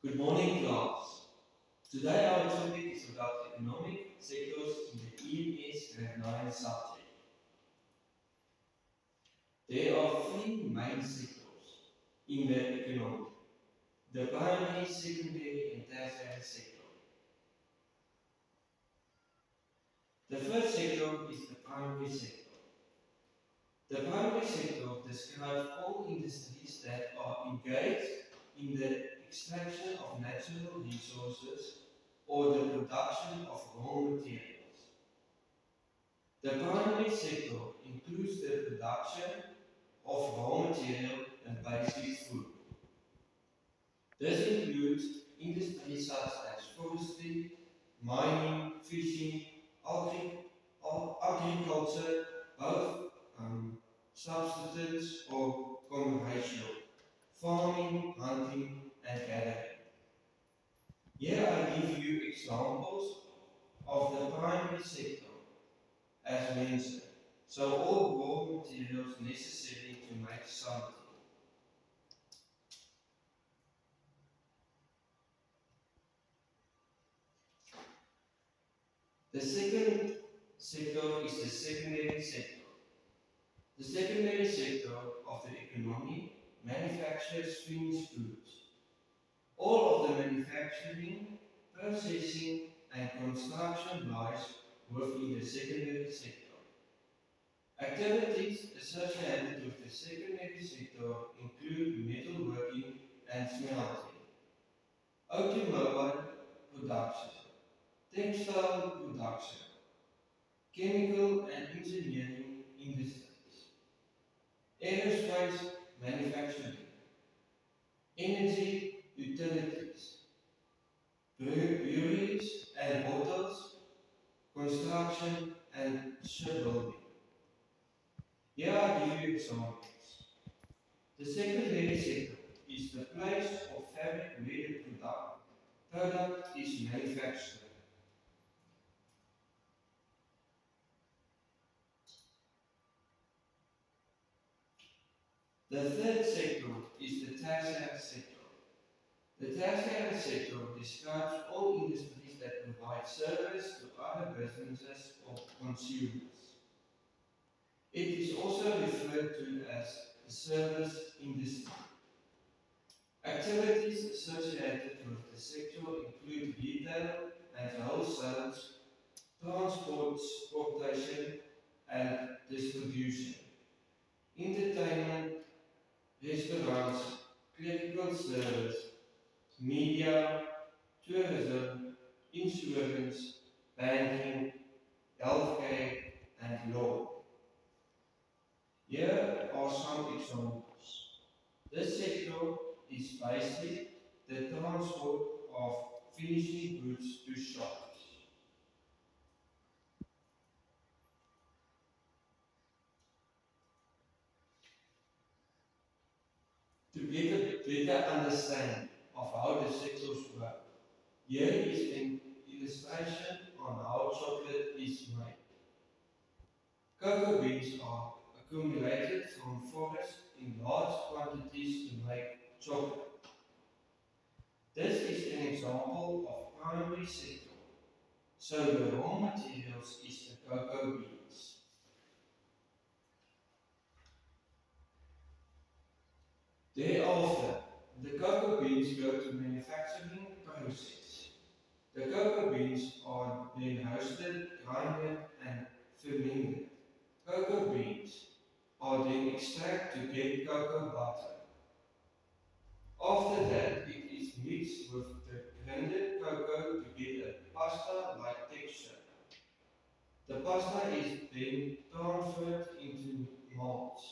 Good morning, class. Today our topic is about economic sectors in the EMS Grade 9 subject. There are three main sectors in the economy: the primary, secondary, and tertiary sector. The first sector is the primary sector. The primary sector describes all industries that are engaged in the extraction of natural resources or the production of raw materials. The primary sector includes the production of raw material and basic food. This includes industries such as forestry, mining, fishing, agriculture, both subsistence or commercial, farming, hunting, and gathering. Here I give you examples of the primary sector as mentioned. So all raw materials necessary to make something. The second sector is the secondary sector. The secondary sector of the economy manufactures finished goods. All of the manufacturing, processing, and construction lies within the secondary sector. Activities associated with the secondary sector include metalworking and smelting, automobile production, textile production, chemical and engineering industries, aerospace manufacturing, energy utilities, breweries and hotels, construction and shipbuilding. Here I give you examples. The secondary sector is the place of fabric where the product is manufactured. The third sector is the tertiary sector. The tertiary sector describes all industries that provide service to other businesses or consumers. It is also referred to as the service industry. Activities associated with the sector include retail and wholesale, transportation and distribution, entertainment, restaurants, clerical service, media, tourism, insurance, banking, healthcare, and law. Here are some examples. This sector is basically the transport of finishing goods to shops. To get a better understanding of how the sectors work, here is an illustration on how chocolate is made. Cocoa beans are accumulated from forests in large quantities to make chocolate. This is an example of primary sector. So the raw materials is the cocoa beans. Thereafter, the cocoa beans go to manufacturing process. The cocoa beans are then roasted, grinded, and fermented. Cocoa beans are then extracted to get cocoa butter. After that, it is mixed with the blended cocoa to get a pasta-like texture. The pasta is then transferred into molds.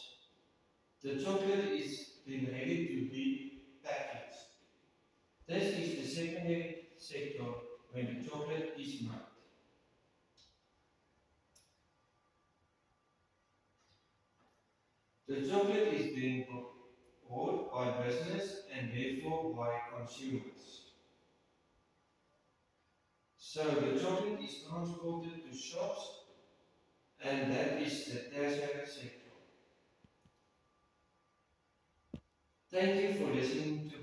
The chocolate is then ready to be packaged. This is the secondary sector when the chocolate is made. The chocolate is then bought by business and therefore by consumers. So the chocolate is transported to shops, and that is the tertiary sector. Thank you for listening to